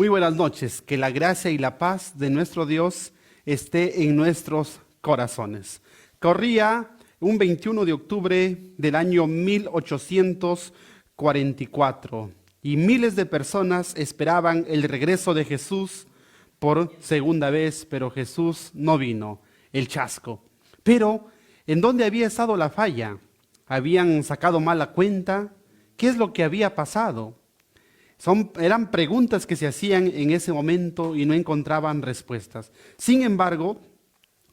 Muy buenas noches, que la gracia y la paz de nuestro Dios esté en nuestros corazones. Corría un 21 de octubre del año 1844 y miles de personas esperaban el regreso de Jesús por segunda vez, pero Jesús no vino, el chasco. Pero, ¿en dónde había estado la falla? ¿Habían sacado mal la cuenta? ¿Qué es lo que había pasado? Eran preguntas que se hacían en ese momento y no encontraban respuestas. Sin embargo,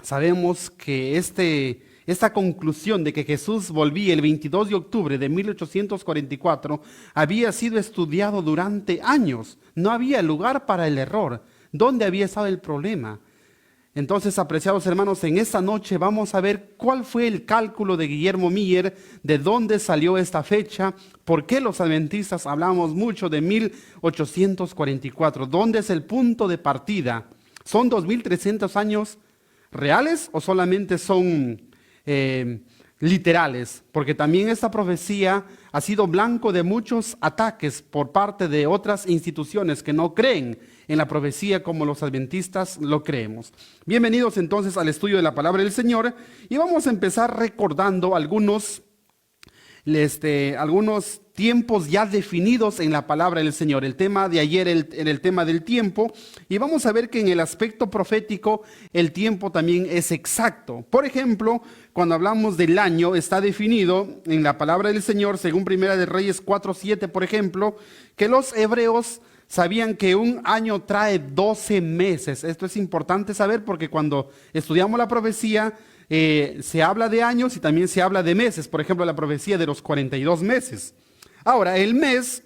sabemos que esta conclusión de que Jesús volvía el 22 de octubre de 1844 había sido estudiado durante años. No había lugar para el error. ¿Dónde había estado el problema? Entonces, apreciados hermanos, en esta noche vamos a ver cuál fue el cálculo de Guillermo Miller, de dónde salió esta fecha, por qué los adventistas hablamos mucho de 1844, dónde es el punto de partida. ¿Son 2300 años reales o solamente son literales? Porque también esta profecía ha sido blanco de muchos ataques por parte de otras instituciones que no creen en la profecía como los adventistas lo creemos. Bienvenidos entonces al estudio de la palabra del Señor y vamos a empezar recordando algunos tiempos ya definidos en la palabra del Señor. El tema de ayer era el tema del tiempo y vamos a ver que en el aspecto profético el tiempo también es exacto. Por ejemplo, cuando hablamos del año está definido en la palabra del Señor, según Primera de Reyes 4:7, por ejemplo, que los hebreos sabían que un año trae 12 meses. Esto es importante saber porque cuando estudiamos la profecía se habla de años y también se habla de meses. Por ejemplo, la profecía de los 42 meses. Ahora, el mes,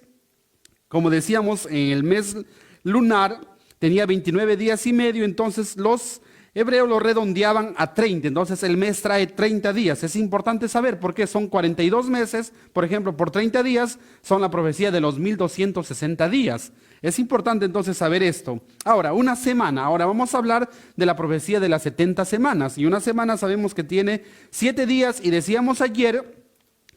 como decíamos, en el mes lunar tenía 29 días y medio, entonces los hebreos lo redondeaban a 30, entonces el mes trae 30 días. Es importante saber por qué son 42 meses, por ejemplo, por 30 días son la profecía de los 1260 días. Es importante entonces saber esto. Ahora, una semana, ahora vamos a hablar de la profecía de las 70 semanas, y una semana sabemos que tiene 7 días, y decíamos ayer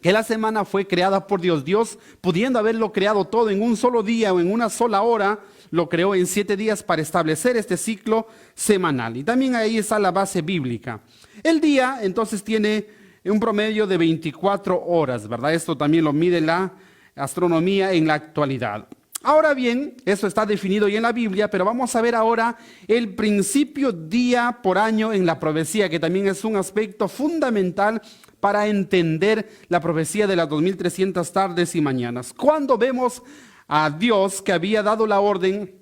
que la semana fue creada por Dios. Dios, pudiendo haberlo creado todo en un solo día o en una sola hora, lo creó en 7 días para establecer este ciclo semanal. Y también ahí está la base bíblica. El día, entonces, tiene un promedio de 24 horas, ¿verdad? Esto también lo mide la astronomía en la actualidad. Ahora bien, eso está definido ya en la Biblia, pero vamos a ver ahora el principio día por año en la profecía, que también es un aspecto fundamental para entender la profecía de las 2300 tardes y mañanas. Cuando vemos a Dios que había dado la orden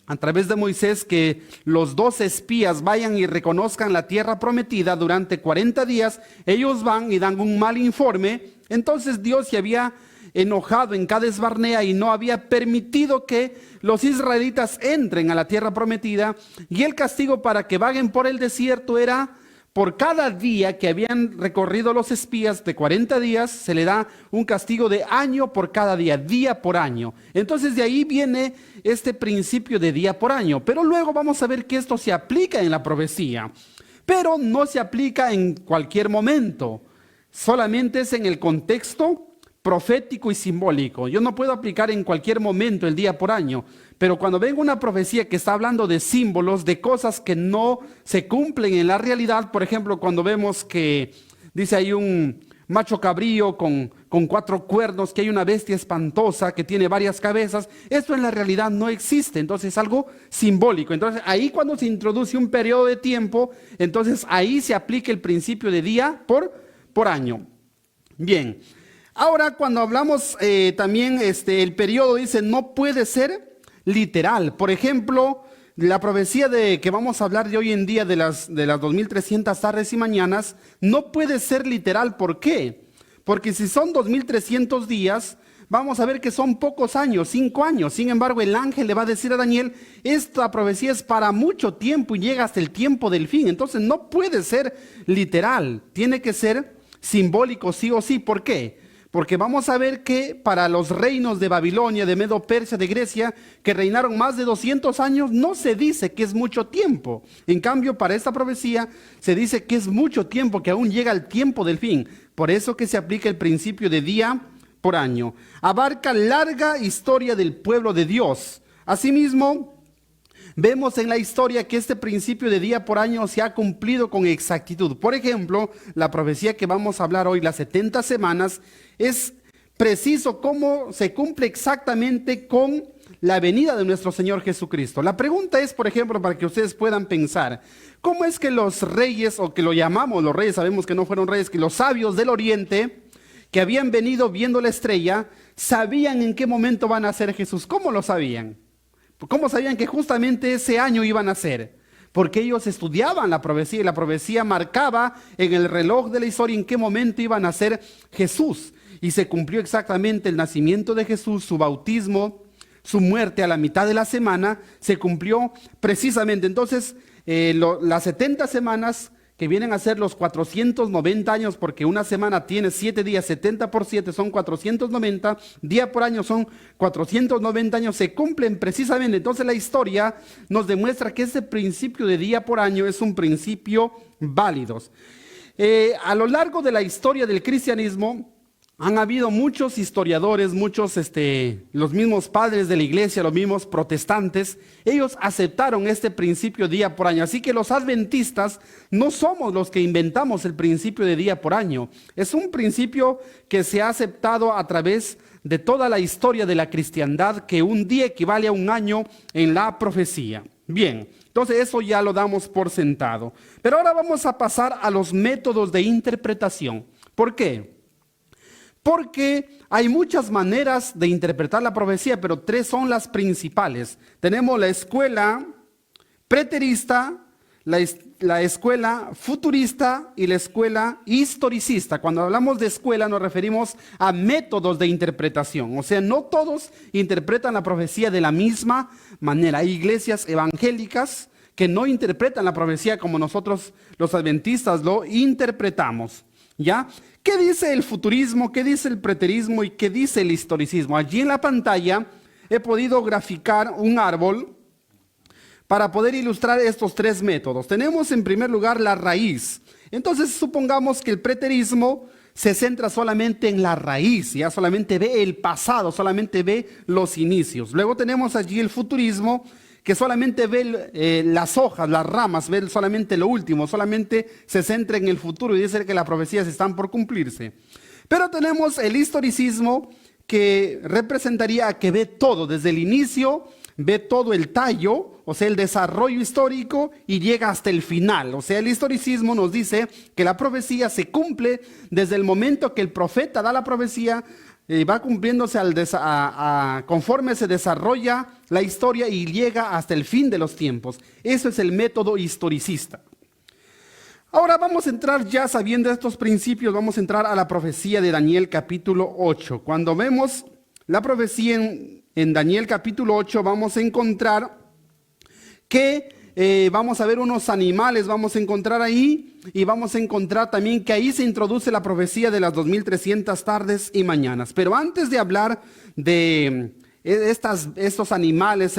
a través de Moisés que los 2 espías vayan y reconozcan la tierra prometida durante 40 días, ellos van y dan un mal informe. Entonces Dios se había enojado en Cades Barnea y no había permitido que los israelitas entren a la tierra prometida, y el castigo para que vaguen por el desierto era: por cada día que habían recorrido los espías de 40 días, se le da un castigo de año por cada día, día por año. Entonces de ahí viene este principio de día por año. Pero luego vamos a ver que esto se aplica en la profecía, pero no se aplica en cualquier momento, solamente es en el contexto profético y simbólico. Yo no puedo aplicar en cualquier momento el día por año, pero cuando venga una profecía que está hablando de símbolos, de cosas que no se cumplen en la realidad, por ejemplo, cuando vemos que dice hay un macho cabrío con 4 cuernos, que hay una bestia espantosa que tiene varias cabezas, esto en la realidad no existe, entonces es algo simbólico. Entonces ahí cuando se introduce un periodo de tiempo, entonces ahí se aplica el principio de día por año. Bien. Ahora, cuando hablamos también, el periodo dice no puede ser literal. Por ejemplo, la profecía de que vamos a hablar de hoy en día de las 2300 tardes y mañanas no puede ser literal. ¿Por qué? Porque si son 2300 días, vamos a ver que son pocos años, 5 años. Sin embargo, el ángel le va a decir a Daniel, esta profecía es para mucho tiempo y llega hasta el tiempo del fin. Entonces no puede ser literal, tiene que ser simbólico sí o sí. ¿Por qué? Porque vamos a ver que para los reinos de Babilonia, de Medo Persia, de Grecia, que reinaron más de 200 años, no se dice que es mucho tiempo. En cambio, para esta profecía se dice que es mucho tiempo, que aún llega el tiempo del fin. Por eso que se aplica el principio de día por año. Abarca larga historia del pueblo de Dios. Asimismo, vemos en la historia que este principio de día por año se ha cumplido con exactitud. Por ejemplo, la profecía que vamos a hablar hoy, las 70 semanas, es preciso cómo se cumple exactamente con la venida de nuestro Señor Jesucristo. La pregunta es, por ejemplo, para que ustedes puedan pensar, ¿cómo es que los reyes, o que lo llamamos los reyes, sabemos que no fueron reyes, que los sabios del oriente, que habían venido viendo la estrella, sabían en qué momento van a nacer Jesús? ¿Cómo lo sabían? ¿Cómo sabían que justamente ese año iban a nacer? Porque ellos estudiaban la profecía y la profecía marcaba en el reloj de la historia en qué momento iba a nacer Jesús. Y se cumplió exactamente el nacimiento de Jesús, su bautismo, su muerte a la mitad de la semana, se cumplió precisamente. Entonces, las 70 semanas que vienen a ser los 490 años, porque una semana tiene 7 días, 70 por 7 son 490, día por año son 490 años, se cumplen precisamente. Entonces la historia nos demuestra que ese principio de día por año es un principio válido. A lo largo de la historia del cristianismo, han habido muchos historiadores, los mismos padres de la iglesia, los mismos protestantes, ellos aceptaron este principio día por año. Así que los adventistas no somos los que inventamos el principio de día por año. Es un principio que se ha aceptado a través de toda la historia de la cristiandad, que un día equivale a un año en la profecía. Bien, entonces eso ya lo damos por sentado. Pero ahora vamos a pasar a los métodos de interpretación. ¿Por qué? Porque hay muchas maneras de interpretar la profecía, pero 3 son las principales. Tenemos la escuela preterista, la escuela futurista y la escuela historicista. Cuando hablamos de escuela nos referimos a métodos de interpretación. O sea, no todos interpretan la profecía de la misma manera. Hay iglesias evangélicas que no interpretan la profecía como nosotros los adventistas lo interpretamos. ¿Ya? ¿Qué dice el futurismo? ¿Qué dice el preterismo? ¿Y qué dice el historicismo? Allí en la pantalla he podido graficar un árbol para poder ilustrar estos 3 métodos. Tenemos en primer lugar la raíz. Entonces supongamos que el preterismo se centra solamente en la raíz, ya solamente ve el pasado, solamente ve los inicios. Luego tenemos allí el futurismo, que solamente ve las hojas, las ramas, ve solamente lo último, solamente se centra en el futuro y dice que las profecías están por cumplirse. Pero tenemos el historicismo, que representaría a que ve todo, desde el inicio, ve todo el tallo, o sea, el desarrollo histórico y llega hasta el final. O sea, el historicismo nos dice que la profecía se cumple desde el momento que el profeta da la profecía, va cumpliéndose conforme se desarrolla la historia y llega hasta el fin de los tiempos. Eso es el método historicista. Ahora vamos a entrar, ya sabiendo estos principios, vamos a entrar a la profecía de Daniel capítulo 8. Cuando vemos la profecía en Daniel capítulo 8, vamos a encontrar que vamos a ver unos animales, vamos a encontrar ahí, y vamos a encontrar también que ahí se introduce la profecía de las 2300 tardes y mañanas. Pero antes de hablar de estos animales,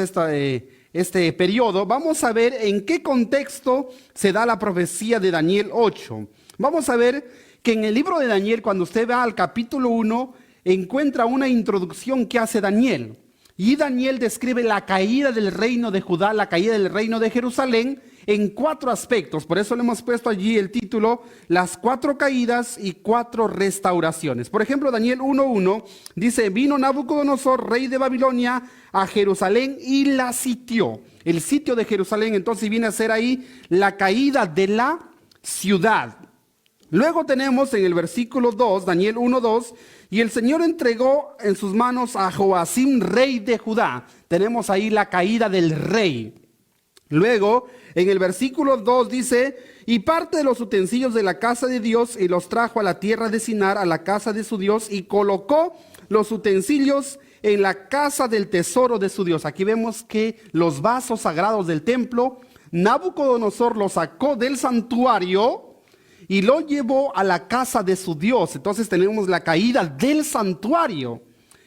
este periodo, vamos a ver en qué contexto se da la profecía de Daniel 8. Vamos a ver que en el libro de Daniel, cuando usted va al capítulo 1, encuentra una introducción que hace Daniel. Y Daniel describe la caída del reino de Judá, la caída del reino de Jerusalén, en 4 aspectos. Por eso le hemos puesto allí el título, las 4 caídas y 4 restauraciones. Por ejemplo, Daniel 1:1 dice, vino Nabucodonosor, rey de Babilonia, a Jerusalén y la sitió. El sitio de Jerusalén entonces viene a ser ahí la caída de la ciudad. Luego tenemos en el versículo 2, Daniel 1:2, y el Señor entregó en sus manos a Joacim, rey de Judá. Tenemos ahí la caída del rey. Luego, en el versículo 2 dice, y parte de los utensilios de la casa de Dios y los trajo a la tierra de Sinar, a la casa de su Dios, y colocó los utensilios en la casa del tesoro de su Dios. Aquí vemos que los vasos sagrados del templo, Nabucodonosor los sacó del santuario y lo llevó a la casa de su Dios. Entonces tenemos la caída del santuario.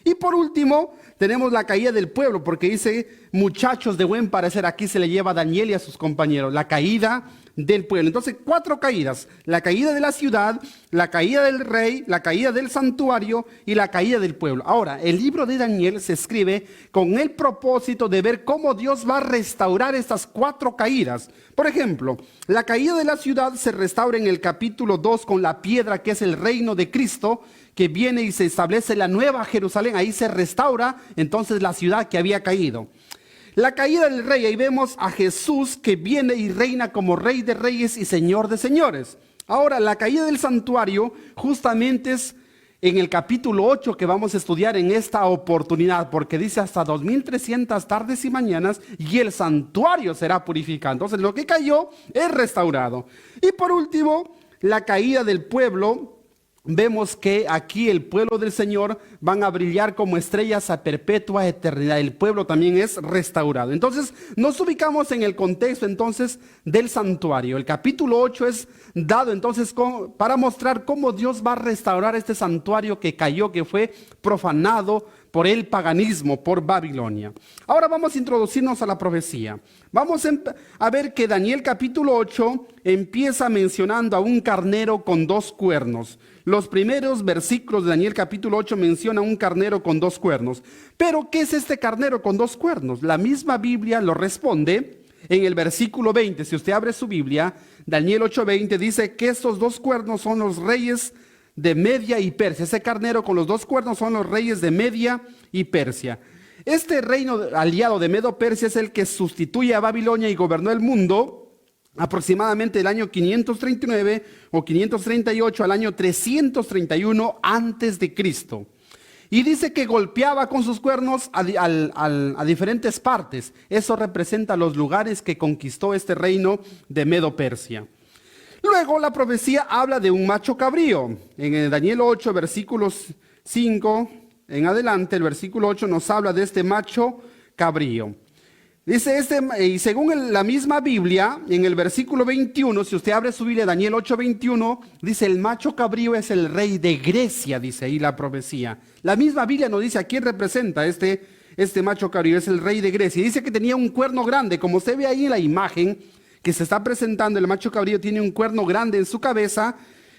Y por último, tenemos la caída del pueblo, porque dice muchachos de buen parecer. Aquí se le lleva a Daniel y a sus compañeros. La caída del pueblo. Entonces, 4 caídas. La caída de la ciudad, la caída del rey, la caída del santuario y la caída del pueblo. Ahora, el libro de Daniel se escribe con el propósito de ver cómo Dios va a restaurar estas 4 caídas. Por ejemplo, la caída de la ciudad se restaura en el capítulo 2 con la piedra que es el reino de Cristo, que viene y se establece la nueva Jerusalén. Ahí se restaura entonces la ciudad que había caído. La caída del rey, ahí vemos a Jesús que viene y reina como rey de reyes y señor de señores. Ahora, la caída del santuario justamente es en el capítulo 8 que vamos a estudiar en esta oportunidad, porque dice hasta 2300 tardes y mañanas y el santuario será purificado. Entonces lo que cayó es restaurado. Y por último, la caída del pueblo. Vemos que aquí el pueblo del Señor van a brillar como estrellas a perpetua eternidad. El pueblo también es restaurado. Entonces nos ubicamos en el contexto entonces del santuario. El capítulo 8 es dado entonces para mostrar cómo Dios va a restaurar este santuario que cayó, que fue profanado por el paganismo, por Babilonia. Ahora vamos a introducirnos a la profecía. Vamos a ver que Daniel capítulo 8 empieza mencionando a un carnero con 2 cuernos. Los primeros versículos de Daniel capítulo 8 menciona un carnero con 2 cuernos. Pero, ¿qué es este carnero con 2 cuernos? La misma Biblia lo responde en el versículo 20. Si usted abre su Biblia, Daniel 8:20 dice que estos 2 cuernos son los reyes de Media y Persia. Ese carnero con los 2 cuernos son los reyes de Media y Persia. Este reino aliado de Medo-Persia es el que sustituye a Babilonia y gobernó el mundo aproximadamente del año 539 o 538 al año 331 antes de Cristo. Y dice que golpeaba con sus cuernos a diferentes partes. Eso representa los lugares que conquistó este reino de Medo-Persia. Luego la profecía habla de un macho cabrío. En el Daniel 8, versículos 5 en adelante, el versículo 8 nos habla de este macho cabrío. Dice y según la misma Biblia, en el versículo 21, si usted abre su Biblia, Daniel 8:21, dice el macho cabrío es el rey de Grecia, dice ahí la profecía. La misma Biblia nos dice a quién representa este macho cabrío, es el rey de Grecia. Dice que tenía un cuerno grande, como usted ve ahí en la imagen que se está presentando, el macho cabrío tiene un cuerno grande en su cabeza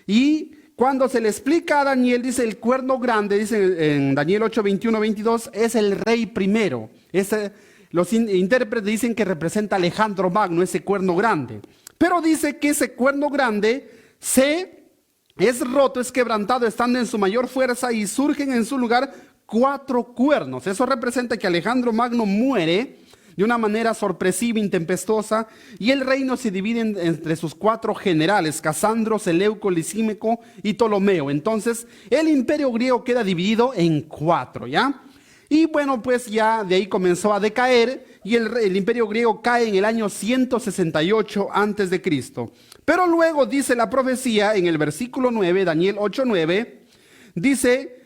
y cuando se le explica a Daniel, dice el cuerno grande, dice en Daniel 8:21-22, es el rey primero. Los intérpretes dicen que representa a Alejandro Magno, ese cuerno grande. Pero dice que ese cuerno grande es roto, es quebrantado, estando en su mayor fuerza y surgen en su lugar 4 cuernos. Eso representa que Alejandro Magno muere de una manera sorpresiva, intempestuosa, y el reino se divide entre sus 4 generales, Casandro, Seleuco, Lisímaco y Ptolomeo. Entonces, el imperio griego queda dividido en 4, ¿ya? Y bueno, pues ya de ahí comenzó a decaer y el imperio griego cae en el año 168 antes de Cristo. Pero luego dice la profecía en el versículo 9, Daniel 8:9, dice,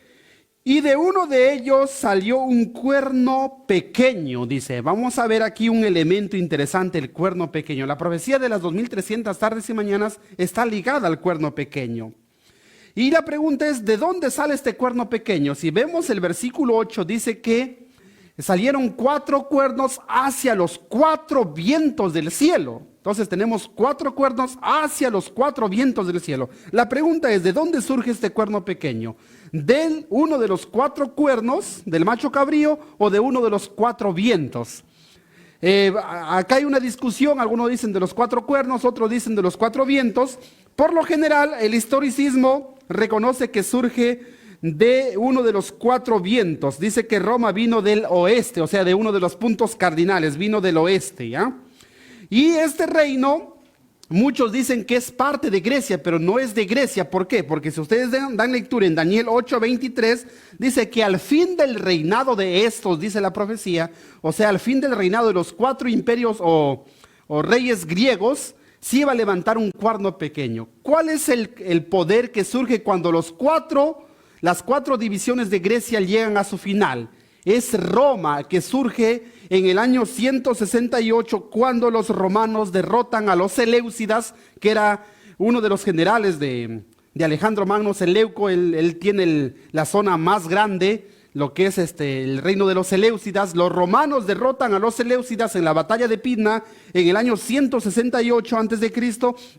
y de uno de ellos salió un cuerno pequeño, dice. Vamos a ver aquí un elemento interesante, el cuerno pequeño. La profecía de las 2300 tardes y mañanas está ligada al cuerno pequeño. Y la pregunta es, ¿de dónde sale este cuerno pequeño? Si vemos el versículo 8, dice que salieron 4 cuernos hacia los 4 vientos del cielo. Entonces tenemos 4 cuernos hacia los 4 vientos del cielo. La pregunta es, ¿de dónde surge este cuerno pequeño? ¿De uno de los 4 cuernos del macho cabrío o de uno de los 4 vientos? Acá hay una discusión, algunos dicen de los 4 cuernos, otros dicen de los 4 vientos. Por lo general, el historicismo reconoce que surge de uno de los 4 vientos. Dice que Roma vino del oeste, o sea, de uno de los puntos cardinales, vino del oeste, ¿ya? Y este reino, muchos dicen que es parte de Grecia, pero no es de Grecia. ¿Por qué? Porque si ustedes dan lectura en Daniel 8:23, dice que al fin del reinado de estos, dice la profecía, o sea, al fin del reinado de los 4 imperios o reyes griegos, se iba a levantar un cuerno pequeño. ¿Cuál es el poder que surge cuando las 4 divisiones de Grecia llegan a su final? Es Roma, que surge en el año 168 cuando los romanos derrotan a los Seleucidas, que era uno de los generales de Alejandro Magno. Seleuco, él tiene la zona más grande, lo que es el reino de los Seleucidas. Los romanos derrotan a los Seleucidas en la batalla de Pydna en el año 168 a.C.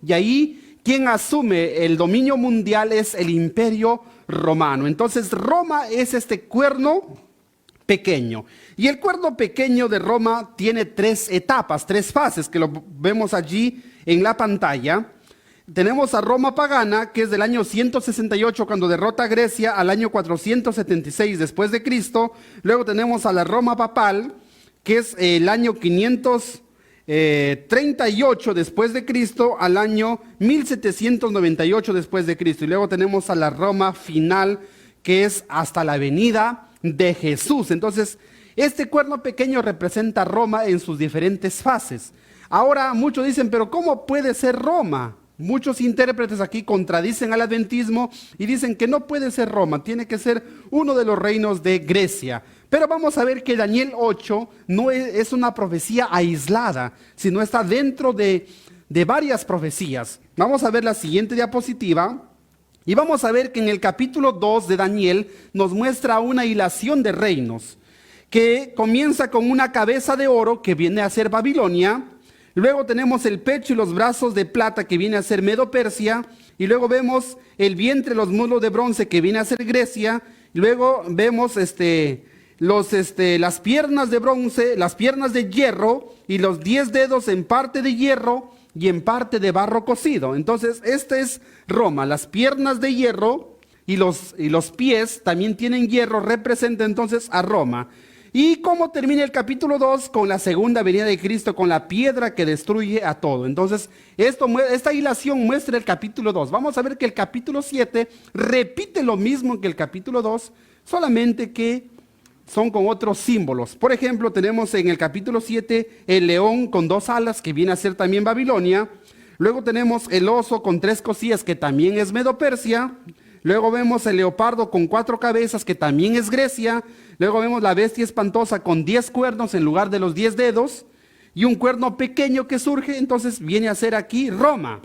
y ahí quien asume el dominio mundial es el Imperio Romano. Entonces Roma es este cuerno pequeño. Y el cuerno pequeño de Roma tiene 3 etapas, 3 fases que lo vemos allí en la pantalla. Tenemos a Roma pagana, que es del año 168 cuando derrota a Grecia, al año 476 después de Cristo. Luego tenemos a la Roma papal, que es el año 538 después de Cristo al año 1798 después de Cristo. Y luego tenemos a la Roma final, que es hasta la venida de Jesús. Entonces, este cuerno pequeño representa a Roma en sus diferentes fases. Ahora, muchos dicen, pero ¿cómo puede ser Roma? Muchos intérpretes aquí contradicen al adventismo y dicen que no puede ser Roma, tiene que ser uno de los reinos de Grecia. Pero vamos a ver que Daniel 8 no es una profecía aislada, sino está dentro de varias profecías. Vamos a ver la siguiente diapositiva y vamos a ver que en el capítulo 2 de Daniel nos muestra una hilación de reinos que comienza con una cabeza de oro que viene a ser Babilonia. Luego tenemos el pecho y los brazos de plata que viene a ser Medo-Persia. Y luego vemos el vientre y los muslos de bronce que viene a ser Grecia. Y luego vemos las piernas de bronce, las piernas de hierro y los 10 dedos en parte de hierro y en parte de barro cocido. Entonces, este es Roma. Las piernas de hierro y los pies también tienen hierro, representa entonces a Roma. ¿Y cómo termina el capítulo 2? Con la segunda venida de Cristo, con la piedra que destruye a todo. Entonces, esta hilación muestra el capítulo 2. Vamos a ver que el capítulo 7 repite lo mismo que el capítulo 2, solamente que son con otros símbolos. Por ejemplo, tenemos en el capítulo 7 el león con 2 alas, que viene a ser también Babilonia. Luego tenemos el oso con 3 costillas, que también es Medo-Persia. Luego vemos el leopardo con 4 cabezas, que también es Grecia. Luego vemos la bestia espantosa con 10 cuernos en lugar de los 10 dedos. Y un cuerno pequeño que surge, entonces viene a ser aquí Roma.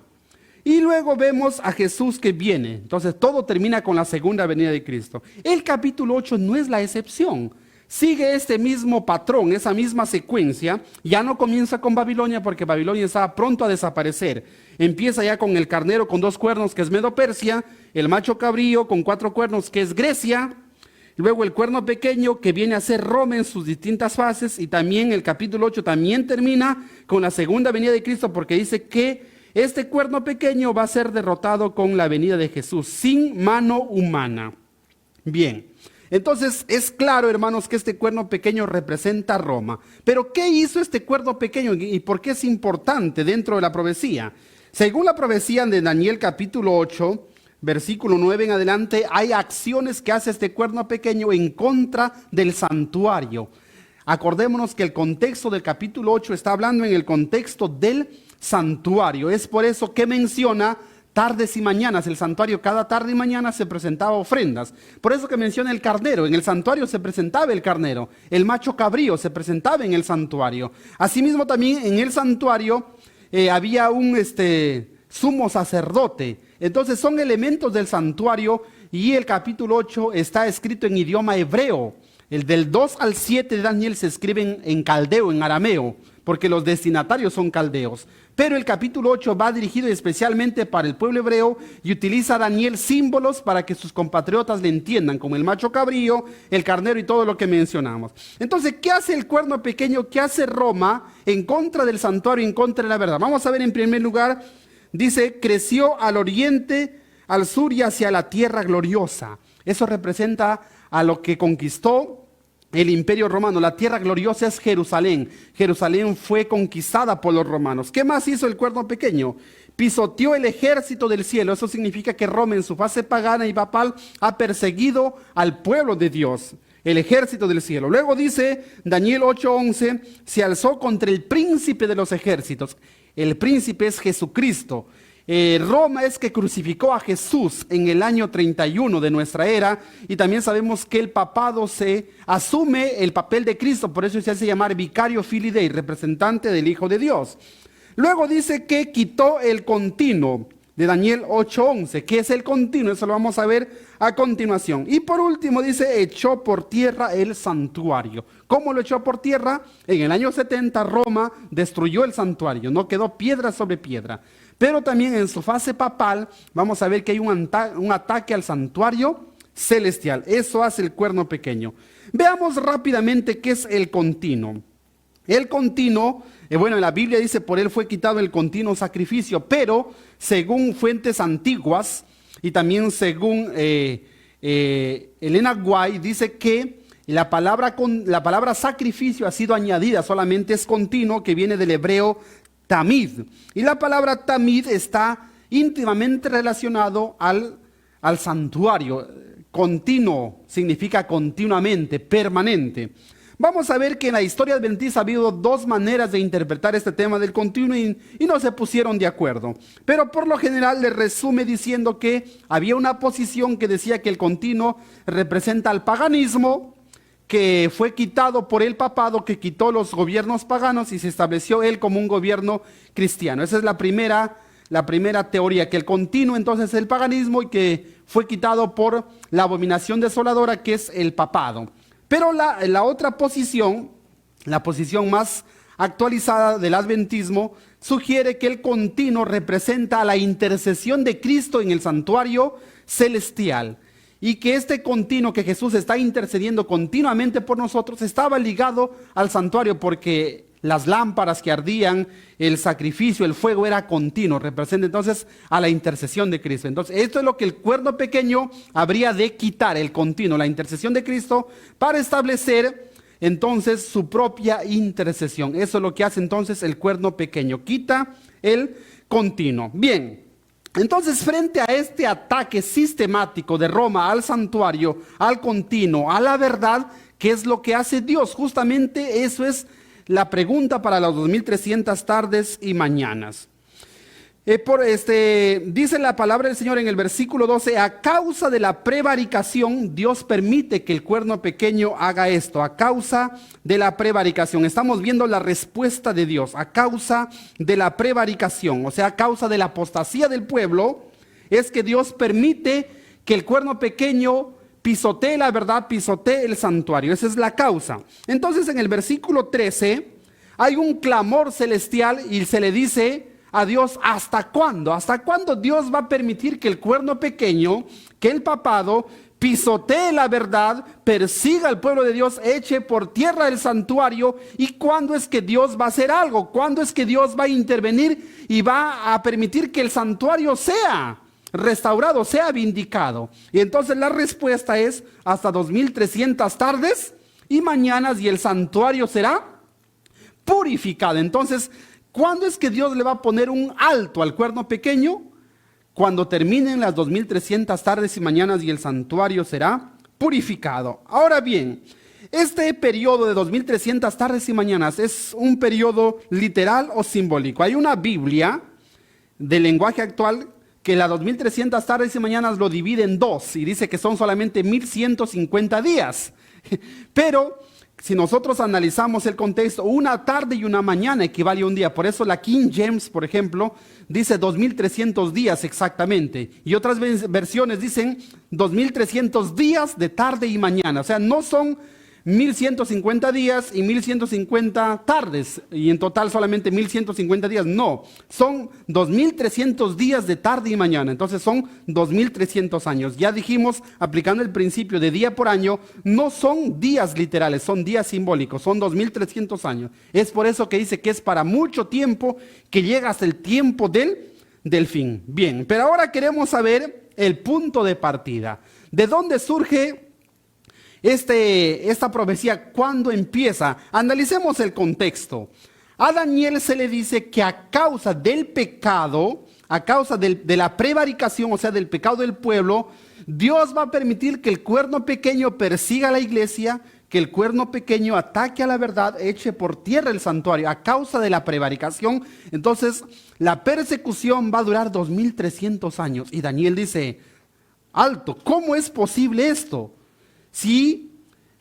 Y luego vemos a Jesús que viene. Entonces todo termina con la segunda venida de Cristo. El capítulo 8 no es la excepción. Sigue este mismo patrón, esa misma secuencia. Ya no comienza con Babilonia porque Babilonia está pronto a desaparecer. Empieza ya con el carnero con 2 cuernos que es Medo-Persia, el macho cabrío con 4 cuernos que es Grecia, luego el cuerno pequeño que viene a ser Roma en sus distintas fases, y también el capítulo 8 también termina con la segunda venida de Cristo porque dice que este cuerno pequeño va a ser derrotado con la venida de Jesús, sin mano humana. Bien. Entonces es claro, hermanos, que este cuerno pequeño representa a Roma. Pero ¿qué hizo este cuerno pequeño y por qué es importante dentro de la profecía? Según la profecía de Daniel capítulo 8, versículo 9 en adelante, hay acciones que hace este cuerno pequeño en contra del santuario. Acordémonos que el contexto del capítulo 8 está hablando en el contexto del santuario. Es por eso que menciona tardes y mañanas. El santuario cada tarde y mañana se presentaba ofrendas. Por eso que menciona el carnero. En el santuario se presentaba el carnero. El macho cabrío se presentaba en el santuario. Asimismo también en el santuario había un sumo sacerdote. Entonces son elementos del santuario y el capítulo 8 está escrito en idioma hebreo. El del 2 al 7 de Daniel se escriben en caldeo, en arameo, porque los destinatarios son caldeos. Pero el capítulo 8 va dirigido especialmente para el pueblo hebreo y utiliza a Daniel símbolos para que sus compatriotas le entiendan, como el macho cabrío, el carnero y todo lo que mencionamos. Entonces, ¿qué hace el cuerno pequeño? ¿Qué hace Roma en contra del santuario, en contra de la verdad? Vamos a ver en primer lugar, dice, creció al oriente, al sur y hacia la tierra gloriosa. Eso representa a lo que conquistó el imperio romano. La tierra gloriosa es Jerusalén. Jerusalén fue conquistada por los romanos. ¿Qué más hizo el cuerno pequeño? Pisoteó el ejército del cielo. Eso significa que Roma en su fase pagana y papal ha perseguido al pueblo de Dios, el ejército del cielo. Luego dice Daniel 8:11, se alzó contra el príncipe de los ejércitos. El príncipe es Jesucristo. Roma es que crucificó a Jesús en el año 31 de nuestra era, y también sabemos que el papado se asume el papel de Cristo, por eso se hace llamar vicario filii Dei, representante del Hijo de Dios. Luego dice que quitó el continuo, de Daniel 8:11, que es el continuo, eso lo vamos a ver a continuación. Y por último dice, echó por tierra el santuario. ¿Cómo lo echó por tierra? En el año 70 Roma destruyó el santuario, no quedó piedra sobre piedra. Pero también en su fase papal vamos a ver que hay un ataque al santuario celestial. Eso hace el cuerno pequeño. Veamos rápidamente qué es el continuo. El continuo, bueno, en la Biblia dice, por él fue quitado el continuo sacrificio, pero según fuentes antiguas y también según Elena White, dice que la palabra sacrificio ha sido añadida, solamente es continuo, que viene del hebreo tamid. Y la palabra tamid está íntimamente relacionado al santuario. Continuo significa continuamente, permanente. Vamos a ver que en la historia adventista ha habido dos maneras de interpretar este tema del continuo y no se pusieron de acuerdo. Pero por lo general le resume diciendo que había una posición que decía que el continuo representa al paganismo, que fue quitado por el papado, que quitó los gobiernos paganos y se estableció él como un gobierno cristiano. Esa es la primera teoría, que el continuo entonces es el paganismo y que fue quitado por la abominación desoladora, que es el papado. Pero la otra posición, la posición más actualizada del adventismo, sugiere que el continuo representa a la intercesión de Cristo en el santuario celestial y que este continuo, que Jesús está intercediendo continuamente por nosotros, estaba ligado al santuario porque las lámparas que ardían, el sacrificio, el fuego era continuo, representa entonces a la intercesión de Cristo. Entonces esto es lo que el cuerno pequeño habría de quitar, el continuo, la intercesión de Cristo, para establecer entonces su propia intercesión. Eso es lo que hace entonces el cuerno pequeño, quita el continuo. Bien, entonces frente a este ataque sistemático de Roma al santuario, al continuo, a la verdad, ¿qué es lo que hace Dios? Justamente eso es la pregunta para las 2300 tardes y mañanas. Dice la palabra del Señor en el versículo 12, a causa de la prevaricación, Dios permite que el cuerno pequeño haga esto, a causa de la prevaricación. Estamos viendo la respuesta de Dios, a causa de la prevaricación, o sea, a causa de la apostasía del pueblo, es que Dios permite que el cuerno pequeño pisotee la verdad, pisotee el santuario. Esa es la causa. Entonces en el versículo 13 hay un clamor celestial y se le dice a Dios, ¿hasta cuándo? ¿Hasta cuándo Dios va a permitir que el cuerno pequeño, que el papado, pisotee la verdad, persiga al pueblo de Dios, eche por tierra el santuario? ¿Y cuándo es que Dios va a hacer algo? ¿Cuándo es que Dios va a intervenir y va a permitir que el santuario sea restaurado, sea vindicado? Y entonces la respuesta es hasta 2300 tardes y mañanas y el santuario será purificado. Entonces, ¿cuándo es que Dios le va a poner un alto al cuerno pequeño? Cuando terminen las 2300 tardes y mañanas y el santuario será purificado. Ahora bien, este periodo de 2300 tardes y mañanas es un periodo literal o simbólico. Hay una Biblia del lenguaje actual que las 2300 tardes y mañanas lo divide en dos y dice que son solamente 1150 días. Pero si nosotros analizamos el contexto, una tarde y una mañana equivale a un día. Por eso la King James, por ejemplo, dice 2300 días exactamente. Y otras versiones dicen 2300 días de tarde y mañana. O sea, no son 1150 días y 1150 tardes, y en total solamente 1150 días, no, son 2300 días de tarde y mañana, entonces son 2300 años. Ya dijimos, aplicando el principio de día por año, no son días literales, son días simbólicos, son 2300 años. Es por eso que dice que es para mucho tiempo, que llega hasta el tiempo del fin. Bien, pero ahora queremos saber el punto de partida. ¿De dónde surge esta profecía? ¿Cuándo empieza? Analicemos el contexto. A Daniel se le dice que a causa del pecado, a causa de la prevaricación, o sea, del pecado del pueblo, Dios va a permitir que el cuerno pequeño persiga a la iglesia, que el cuerno pequeño ataque a la verdad, eche por tierra el santuario, a causa de la prevaricación. Entonces, la persecución va a durar 2300 años. Y Daniel dice, alto, ¿cómo es posible esto? Si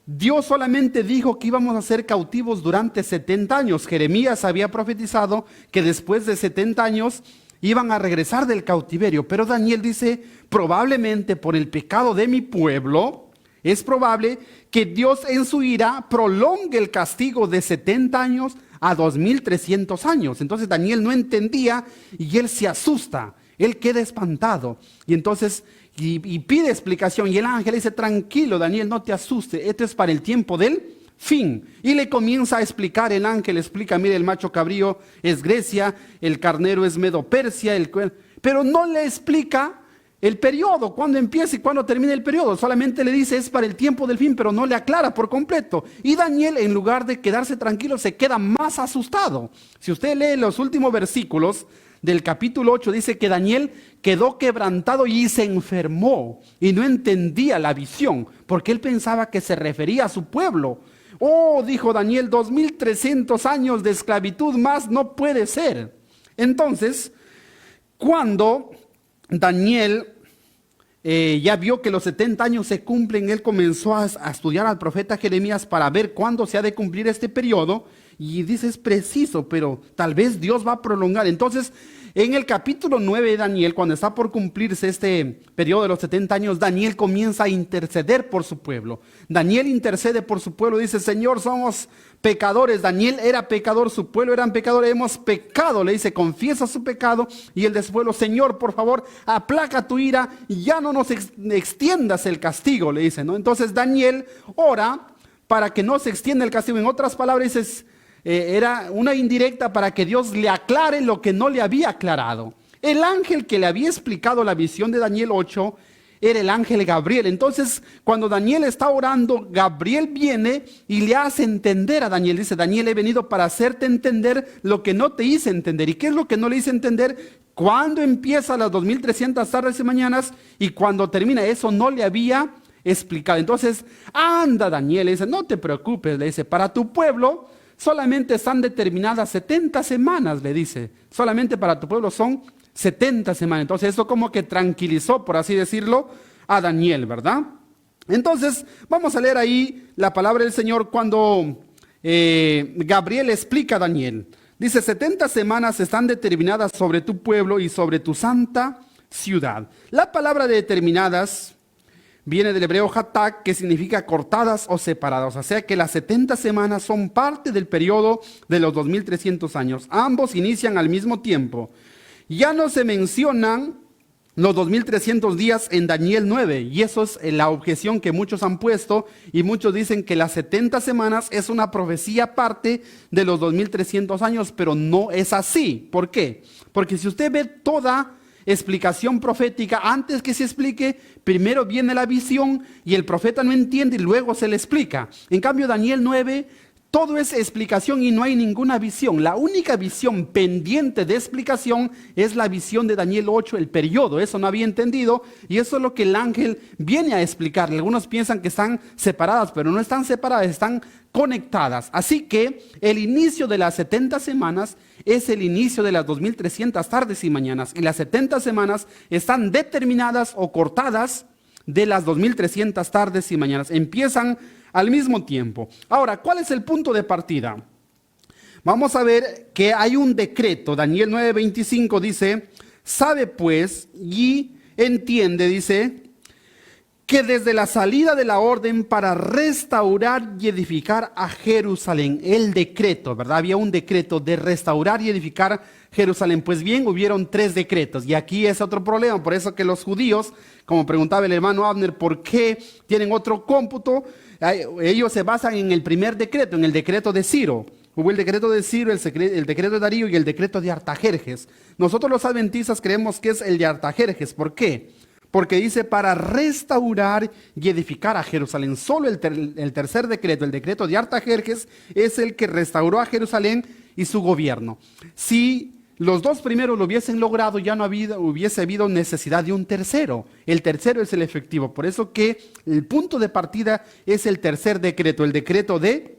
Dios solamente dijo que íbamos a ser cautivos durante 70 años, Jeremías había profetizado que después de 70 años iban a regresar del cautiverio. Pero Daniel dice, probablemente por el pecado de mi pueblo, es probable que Dios en su ira prolongue el castigo de 70 años a 2300 años. Entonces Daniel no entendía y él se asusta, él queda espantado. Y entonces y pide explicación y el ángel dice, tranquilo Daniel, no te asustes, esto es para el tiempo del fin. Y le comienza a explicar, el ángel explica, mire, el macho cabrío es Grecia, el carnero es Medo-Persia, pero no le explica el periodo, cuándo empieza y cuándo termina el periodo. Solamente le dice es para el tiempo del fin, pero no le aclara por completo. Y Daniel, en lugar de quedarse tranquilo, se queda más asustado. Si usted lee los últimos versículos del capítulo 8, dice que Daniel quedó quebrantado y se enfermó y no entendía la visión, porque él pensaba que se refería a su pueblo. Oh, dijo Daniel, 2300 años de esclavitud más no puede ser. Entonces, cuando Daniel ya vio que los 70 años se cumplen, él comenzó a estudiar al profeta Jeremías para ver cuándo se ha de cumplir este periodo. Y dice, es preciso, pero tal vez Dios va a prolongar. Entonces, en el capítulo 9 de Daniel, cuando está por cumplirse este periodo de los 70 años, Daniel comienza a interceder por su pueblo. Daniel intercede por su pueblo, dice, Señor, somos pecadores. Daniel era pecador, su pueblo eran pecadores, hemos pecado, le dice, confiesa su pecado. Y el de su pueblo, Señor, por favor, aplaca tu ira y ya no nos extiendas el castigo, le dice, ¿no? Entonces Daniel ora para que no se extienda el castigo. En otras palabras, era una indirecta para que Dios le aclare lo que no le había aclarado. El ángel que le había explicado la visión de Daniel 8 era el ángel Gabriel. Entonces, cuando Daniel está orando, Gabriel viene y le hace entender a Daniel. Dice, Daniel, he venido para hacerte entender lo que no te hice entender. ¿Y qué es lo que no le hice entender? ¿Cuándo empieza las 2300 tardes y mañanas y cuando termina? Eso no le había explicado. Entonces, anda Daniel, le dice, no te preocupes, le dice, para tu pueblo solamente están determinadas 70 semanas, le dice. Solamente para tu pueblo son 70 semanas. Entonces eso como que tranquilizó, por así decirlo, a Daniel, ¿verdad? Entonces vamos a leer ahí la palabra del Señor cuando Gabriel explica a Daniel. Dice, 70 semanas están determinadas sobre tu pueblo y sobre tu santa ciudad. La palabra de determinadas viene del hebreo hatak, que significa cortadas o separadas. O sea que las 70 semanas son parte del periodo de los 2300 años. Ambos inician al mismo tiempo. Ya no se mencionan los 2300 días en Daniel 9. Y eso es la objeción que muchos han puesto. Y muchos dicen que las 70 semanas es una profecía aparte de los 2300 años. Pero no es así. ¿Por qué? Porque si usted ve toda explicación profética, antes que se explique, primero viene la visión y el profeta no entiende y luego se le explica. En cambio, Daniel 9, todo es explicación y no hay ninguna visión. La única visión pendiente de explicación es la visión de Daniel 8, el periodo. Eso no había entendido y eso es lo que el ángel viene a explicar. Algunos piensan que están separadas, pero no están separadas, están conectadas. Así que el inicio de las 70 semanas es el inicio de las 2300 tardes y mañanas. Y las 70 semanas están determinadas o cortadas de las 2300 tardes y mañanas. Empiezan al mismo tiempo. Ahora, ¿cuál es el punto de partida? Vamos a ver que hay un decreto. Daniel 9:25 dice, sabe pues y entiende, dice, que desde la salida de la orden para restaurar y edificar a Jerusalén, el decreto, ¿verdad? Había un decreto de restaurar y edificar Jerusalén. Pues bien, hubieron 3 decretos y aquí es otro problema. Por eso que los judíos, como preguntaba el hermano Abner, ¿por qué tienen otro cómputo? Ellos se basan en el primer decreto, en el decreto de Ciro. Hubo el decreto de Ciro, el decreto de Darío y el decreto de Artajerjes. Nosotros los adventistas creemos que es el de Artajerjes. ¿Por qué? Porque dice para restaurar y edificar a Jerusalén. Solo el tercer decreto, el decreto de Artajerjes, es el que restauró a Jerusalén y su gobierno. Si los 2 primeros lo hubiesen logrado, ya no hubiese habido necesidad de un tercero. El tercero es el efectivo. Por eso que el punto de partida es el tercer decreto, el decreto de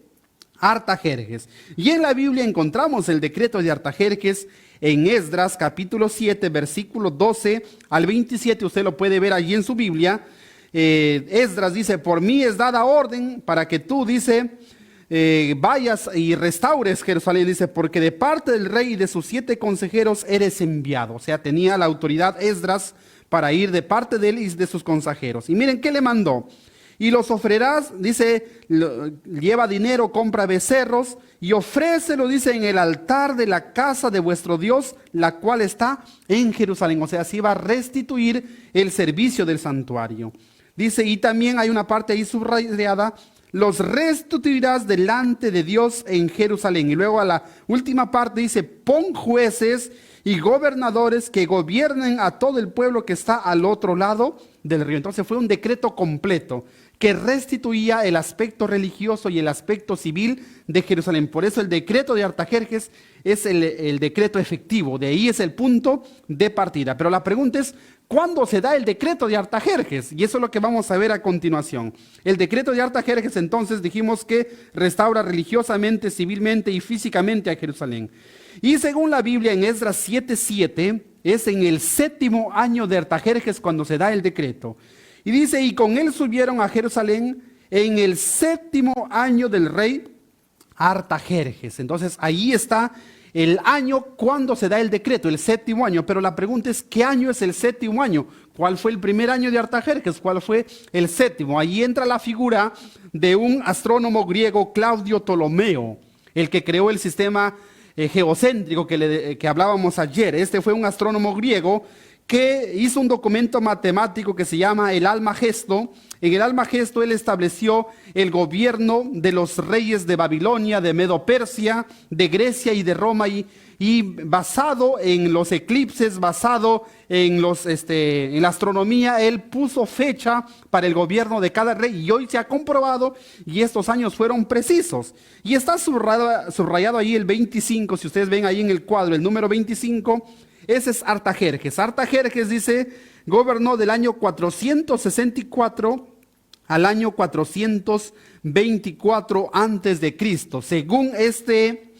Artajerjes. Y en la Biblia encontramos el decreto de Artajerjes en Esdras capítulo 7, versículo 12 al 27. Usted lo puede ver allí en su Biblia. Esdras dice, por mí es dada orden para que tú, dice, vayas y restaures Jerusalén, dice, porque de parte del rey y de sus 7 consejeros eres enviado. O sea, tenía la autoridad Esdras para ir de parte de él y de sus consejeros. Y miren qué le mandó. Y los ofrecerás, dice, lleva dinero, compra becerros y ofrécelo, dice, en el altar de la casa de vuestro Dios, la cual está en Jerusalén. O sea, así va a restituir el servicio del santuario. Dice, y también hay una parte ahí subrayada, los restituirás delante de Dios en Jerusalén. Y luego a la última parte dice, pon jueces y gobernadores que gobiernen a todo el pueblo que está al otro lado del río. Entonces fue un decreto completo que restituía el aspecto religioso y el aspecto civil de Jerusalén. Por eso el decreto de Artajerjes es el decreto efectivo. De ahí es el punto de partida. Pero la pregunta es, ¿cuándo se da el decreto de Artajerjes? Y eso es lo que vamos a ver a continuación. El decreto de Artajerjes, entonces, dijimos que restaura religiosamente, civilmente y físicamente a Jerusalén. Y según la Biblia, en Esdras 7:7, es en el 7º año de Artajerjes cuando se da el decreto. Y dice, y con él subieron a Jerusalén en el 7º año del rey Artajerjes. Entonces, ahí está el año cuando se da el decreto, el 7º año. Pero la pregunta es, ¿qué año es el 7º año? ¿Cuál fue el primer año de Artajerjes? ¿Cuál fue el 7º? Ahí entra la figura de un astrónomo griego, Claudio Ptolomeo, el que creó el sistema geocéntrico que hablábamos ayer. Este fue un astrónomo griego que hizo un documento matemático que se llama el Almagesto. En el Almagesto él estableció el gobierno de los reyes de Babilonia, de Medo-Persia, de Grecia y de Roma, y basado en los eclipses, basado en la astronomía, él puso fecha para el gobierno de cada rey, y hoy se ha comprobado, y estos años fueron precisos. Y está subrayado ahí el 25, si ustedes ven ahí en el cuadro, el número 25, ese es Artajerjes. Artajerjes, dice, gobernó del año 464 al año 424 antes de Cristo, según este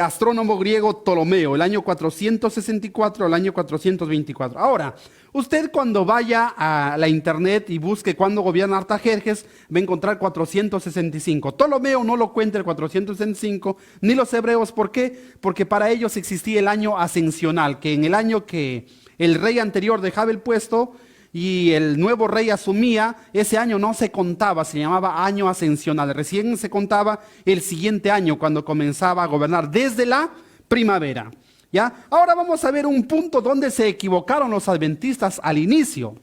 astrónomo griego Ptolomeo, el año 464 al año 424. Ahora, usted cuando vaya a la internet y busque cuándo gobierna Artajerjes, va a encontrar 465. Ptolomeo no lo cuenta el 465, ni los hebreos. ¿Por qué? Porque para ellos existía el año ascensional, que en el año que el rey anterior dejaba el puesto y el nuevo rey asumía, ese año no se contaba, se llamaba año ascensional. Recién se contaba el siguiente año cuando comenzaba a gobernar, desde la primavera. ¿Ya? Ahora vamos a ver un punto donde se equivocaron los adventistas al inicio.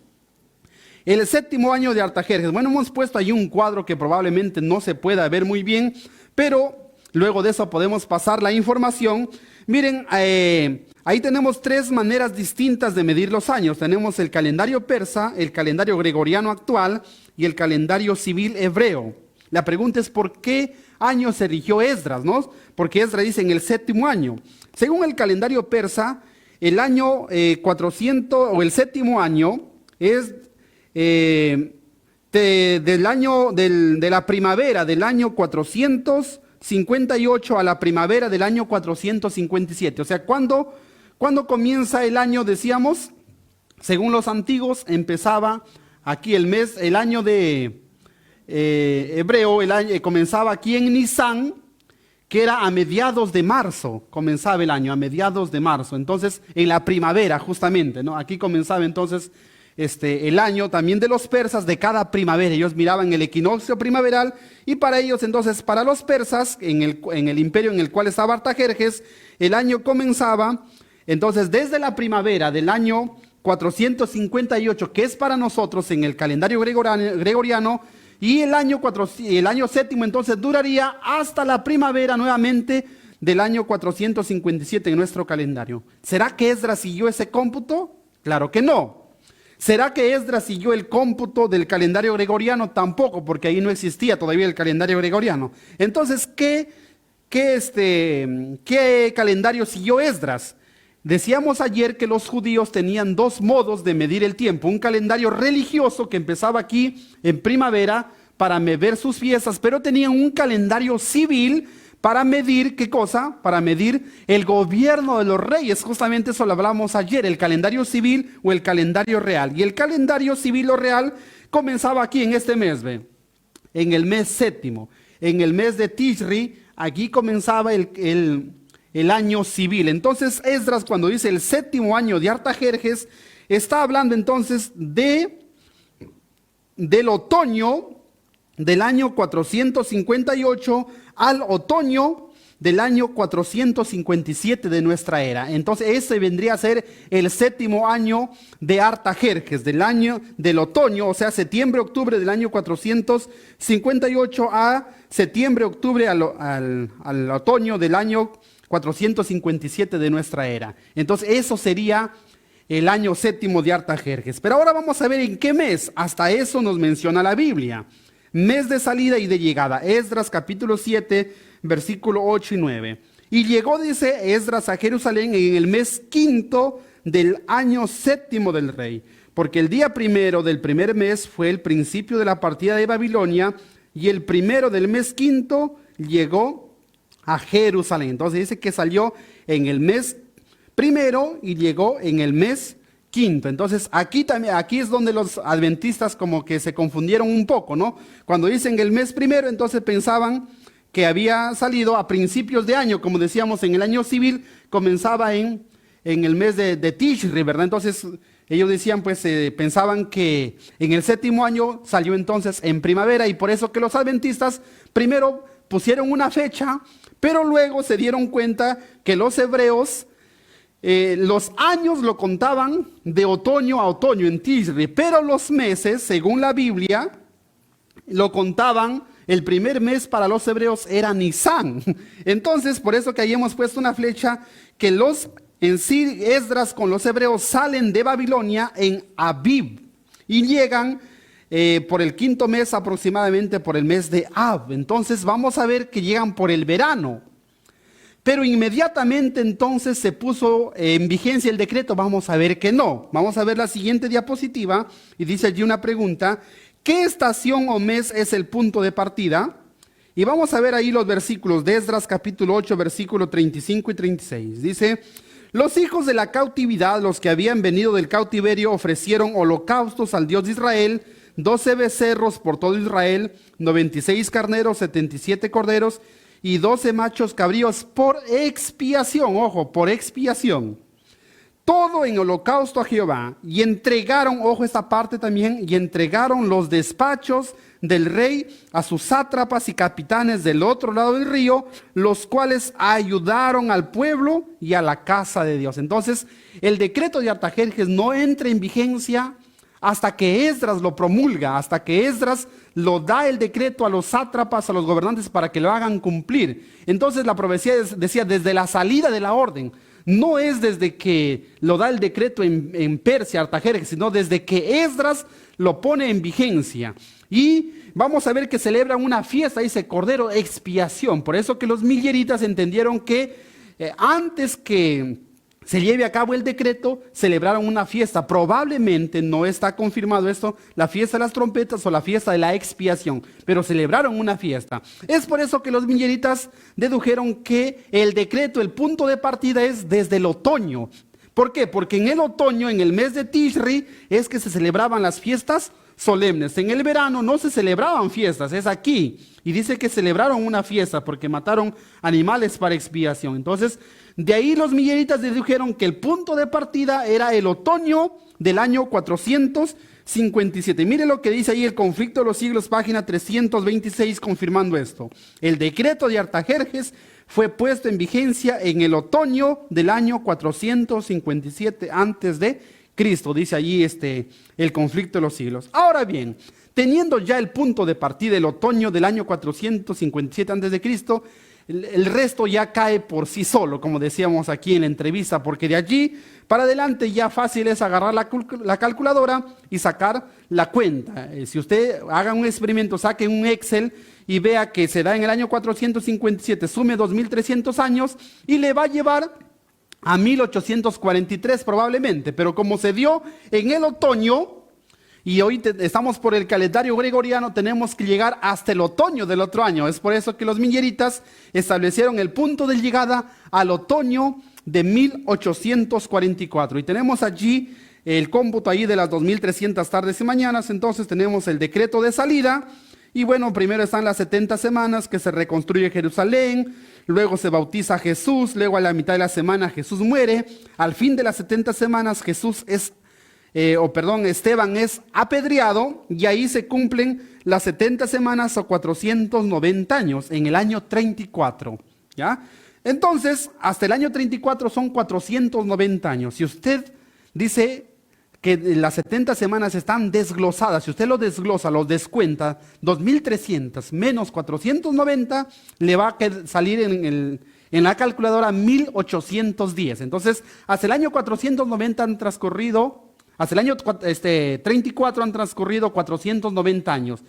El 7º año de Artajerjes. Bueno, hemos puesto ahí un cuadro que probablemente no se pueda ver muy bien, pero luego de eso podemos pasar la información. Miren, ahí tenemos 3 maneras distintas de medir los años. Tenemos el calendario persa, el calendario gregoriano actual y el calendario civil hebreo. La pregunta es, ¿por qué año se rigió Esdras, no? Porque Esdras dice en el 7º año. Según el calendario persa, el año 400 o el 7º año es de la primavera del año 458 a la primavera del año 457. O sea, ¿cuándo comienza el año? Decíamos, según los antiguos, empezaba aquí el año de hebreo, comenzaba aquí en Nisan, que era a mediados de marzo, comenzaba el año, a mediados de marzo. Entonces, en la primavera, justamente, ¿no? Aquí comenzaba entonces el año también de los persas de cada primavera. Ellos miraban el equinoccio primaveral, y para ellos, entonces, para los persas, en el imperio en el cual estaba Artajerjes, el año comenzaba, entonces, desde la primavera del año 458, que es para nosotros en el calendario gregoriano, y el año 7º entonces duraría hasta la primavera nuevamente del año 457 en nuestro calendario. ¿Será que Esdras siguió ese cómputo? Claro que no. ¿Será que Esdras siguió el cómputo del calendario gregoriano? Tampoco, porque ahí no existía todavía el calendario gregoriano. Entonces, ¿qué calendario siguió Esdras? Decíamos ayer que los judíos tenían 2 modos de medir el tiempo. Un calendario religioso que empezaba aquí en primavera para medir sus fiestas, pero tenían un calendario civil para medir, ¿qué cosa? Para medir el gobierno de los reyes. Justamente eso lo hablamos ayer, el calendario civil o el calendario real. Y el calendario civil o real comenzaba aquí en este mes, ¿ve? En el mes 7º. en el mes de Tishri, aquí comenzaba el año civil. Entonces Esdras, cuando dice el 7º año de Artajerjes, está hablando entonces del otoño del año 458 al otoño del año 457 de nuestra era. Entonces ese vendría a ser el 7º año de Artajerjes, del otoño, o sea, septiembre-octubre del año 458 a septiembre-octubre al otoño del año 457 de nuestra era. Entonces eso sería el año 7º de Artajerjes. Pero ahora vamos a ver en qué mes. Hasta eso nos menciona la Biblia. Mes de salida y de llegada. Esdras capítulo 7, versículo 8 y 9. Y llegó, dice Esdras, a Jerusalén en el mes 5º del año 7º del rey, porque el día 1 del primer mes fue el principio de la partida de Babilonia, y el 1 del mes 5º llegó a Jerusalén. Entonces dice que salió en el mes 1 y llegó en el mes 5º. Entonces aquí es donde los adventistas como que se confundieron un poco, ¿no? Cuando dicen el mes 1, entonces pensaban que había salido a principios de año, como decíamos, en el año civil, comenzaba en el mes de Tishri, ¿verdad? Entonces ellos decían, pues pensaban que en el 7º año salió entonces en primavera, y por eso que los adventistas primero pusieron una fecha, pero luego se dieron cuenta que los hebreos los años lo contaban de otoño a otoño en Tishri, pero los meses, según la Biblia, lo contaban. El primer mes para los hebreos era Nisán. Entonces, por eso que ahí hemos puesto una flecha, que en sí Esdras con los hebreos salen de Babilonia en Abib y llegan por el 5º mes, aproximadamente por el mes de Ab. Entonces vamos a ver que llegan por el verano. Pero inmediatamente entonces se puso en vigencia el decreto. Vamos a ver que no. Vamos a ver la siguiente diapositiva y dice allí una pregunta. ¿Qué estación o mes es el punto de partida? Y vamos a ver ahí los versículos de Esdras capítulo 8, versículos 35 y 36. Dice, los hijos de la cautividad, los que habían venido del cautiverio, ofrecieron holocaustos al Dios de Israel, 12 becerros por todo Israel, 96 carneros, 77 corderos y 12 machos cabríos por expiación. Ojo, por expiación. Todo en holocausto a Jehová, y entregaron, ojo esta parte también, y entregaron los despachos del rey a sus sátrapas y capitanes del otro lado del río, los cuales ayudaron al pueblo y a la casa de Dios. Entonces, el decreto de Artajerjes no entra en vigencia hasta que Esdras lo promulga, hasta que Esdras lo da el decreto a los sátrapas, a los gobernantes, para que lo hagan cumplir. Entonces la profecía decía desde la salida de la orden. No es desde que lo da el decreto en Persia, Artajerjes, sino desde que Esdras lo pone en vigencia. Y vamos a ver que celebran una fiesta, dice Cordero Expiación. Por eso que los milleritas entendieron que antes que se lleve a cabo el decreto, celebraron una fiesta. Probablemente no está confirmado esto, la fiesta de las trompetas o la fiesta de la expiación, pero celebraron una fiesta. Es por eso que los milleritas dedujeron que el decreto, el punto de partida es desde el otoño. ¿Por qué? Porque en el otoño, en el mes de Tishri, es que se celebraban las fiestas solemnes. En el verano no se celebraban fiestas, es aquí. Y dice que celebraron una fiesta porque mataron animales para expiación. Entonces, de ahí los milleritas dedujeron que el punto de partida era el otoño del año 457. Mire lo que dice ahí el Conflicto de los Siglos, página 326, confirmando esto. El decreto de Artajerjes fue puesto en vigencia en el otoño del año 457 antes de Cristo, dice allí el Conflicto de los Siglos. Ahora bien, teniendo ya el punto de partida el otoño del año 457 antes de Cristo, el resto ya cae por sí solo, como decíamos aquí en la entrevista, porque de allí para adelante ya fácil es agarrar la calculadora y sacar la cuenta. Si usted haga un experimento, saque un Excel y vea que se da en el año 457, sume 2300 años y le va a llevar a 1843 probablemente, pero como se dio en el otoño, y hoy estamos por el calendario gregoriano, tenemos que llegar hasta el otoño del otro año. Es por eso que los milleritas establecieron el punto de llegada al otoño de 1844. Y tenemos allí el cómputo ahí de las 2300 tardes y mañanas. Entonces tenemos el decreto de salida Y bueno, primero están las 70 semanas que se reconstruye Jerusalén, luego se bautiza a Jesús, luego a la mitad de la semana Jesús muere, al fin de las 70 semanas Esteban es apedreado y ahí se cumplen las 70 semanas o 490 años en el año 34, ¿ya? Entonces, hasta el año 34 son 490 años. Si usted dice que las 70 semanas están desglosadas, si usted lo desglosa, lo descuenta, 2.300 menos 490, le va a salir en la calculadora 1.810. Entonces, hasta el año 490 han transcurrido, hasta el año 34 han transcurrido 490 años.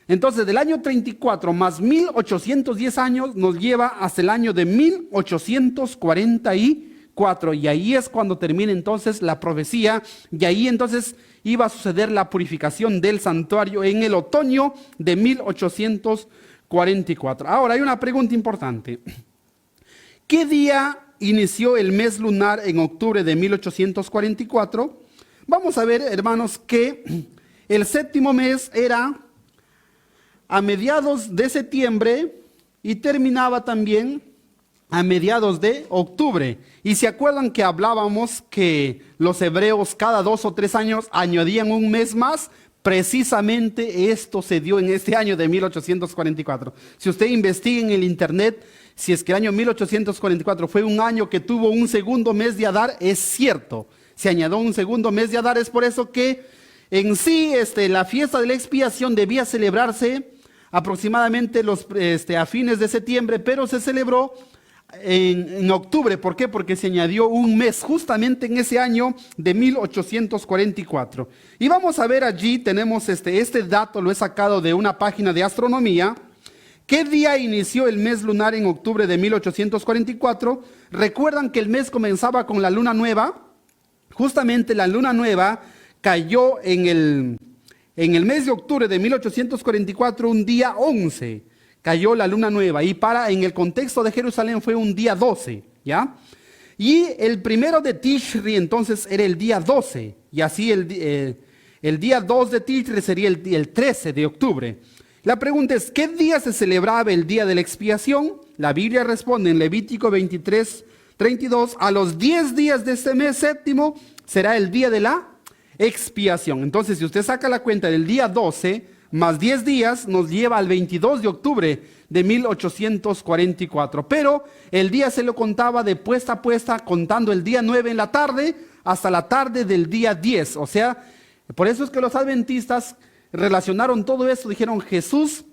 Entonces, del año 34 más 1.810 años nos lleva hasta el año de 1844. Y ahí es cuando termina entonces la profecía. Y ahí entonces iba a suceder la purificación del santuario en el otoño de 1844. Ahora, hay una pregunta importante. ¿Qué día inició el mes lunar en octubre de 1844? Vamos a ver, hermanos, que el séptimo mes era a mediados de septiembre y terminaba también a mediados de octubre. Y se acuerdan que hablábamos que los hebreos cada 2 o 3 años añadían un mes más. Precisamente esto se dio en este año de 1844. Si usted investiga en el internet, si es que el año 1844 fue un año que tuvo un segundo mes de Adar, es cierto. Se añadió un segundo mes de Adar, es por eso que en sí la fiesta de la expiación debía celebrarse aproximadamente a fines de septiembre, pero se celebró en octubre. ¿Por qué? Porque se añadió un mes justamente en ese año de 1844. Y vamos a ver allí, tenemos este dato, lo he sacado de una página de astronomía. ¿Qué día inició el mes lunar en octubre de 1844? Recuerdan que el mes comenzaba con la luna nueva. Justamente la luna nueva cayó en el mes de octubre de 1844, un día 11, cayó la luna nueva. Y en el contexto de Jerusalén fue un día 12, ¿ya? Y el primero de Tishri entonces era el día 12. Y así el día 2 de Tishri sería el 13 de octubre. La pregunta es, ¿qué día se celebraba el día de la expiación? La Biblia responde en Levítico 23:32, a los 10 días de este mes séptimo será el día de la expiación. Entonces, si usted saca la cuenta del día 12 más 10 días, nos lleva al 22 de octubre de 1844. Pero el día se lo contaba de puesta a puesta, contando el día 9 en la tarde hasta la tarde del día 10. O sea, por eso es que los adventistas relacionaron todo esto, dijeron, Jesús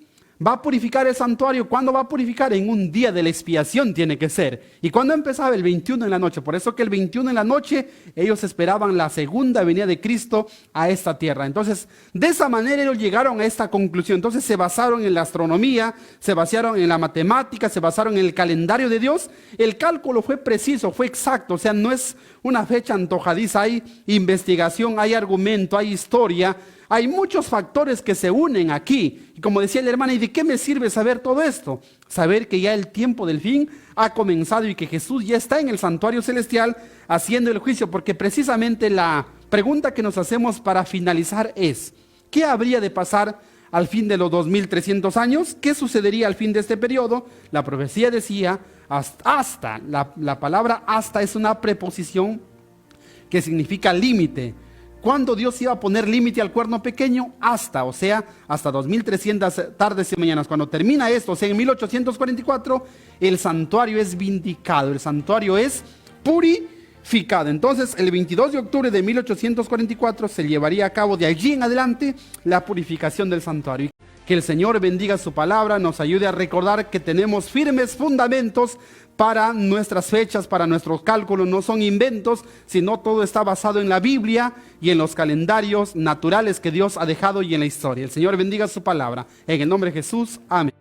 va a purificar el santuario. ¿Cuándo va a purificar? En un día de la expiación tiene que ser. ¿Y cuándo empezaba? El 21 en la noche. Por eso que el 21 en la noche ellos esperaban la segunda venida de Cristo a esta tierra. Entonces, de esa manera ellos llegaron a esta conclusión. Entonces se basaron en la astronomía, se basaron en la matemática, se basaron en el calendario de Dios. El cálculo fue preciso, fue exacto. O sea, no es una fecha antojadiza. Hay investigación, hay argumento, hay historia. Hay muchos factores que se unen aquí. Y como decía el hermano, ¿y de qué me sirve saber todo esto? Saber que ya el tiempo del fin ha comenzado y que Jesús ya está en el santuario celestial haciendo el juicio. Porque precisamente la pregunta que nos hacemos para finalizar es, ¿qué habría de pasar al fin de los 2300 años? ¿Qué sucedería al fin de este periodo? La profecía decía hasta. La palabra hasta es una preposición que significa límite. ¿Cuándo Dios iba a poner límite al cuerno pequeño? Hasta, o sea, hasta 2300 tardes y mañanas. Cuando termina esto, o sea, en 1844, el santuario es vindicado, el santuario es purificado. Entonces, el 22 de octubre de 1844 se llevaría a cabo de allí en adelante la purificación del santuario. Que el Señor bendiga su palabra, nos ayude a recordar que tenemos firmes fundamentos para nuestras fechas, para nuestros cálculos. No son inventos, sino todo está basado en la Biblia y en los calendarios naturales que Dios ha dejado y en la historia. El Señor bendiga su palabra. En el nombre de Jesús, amén.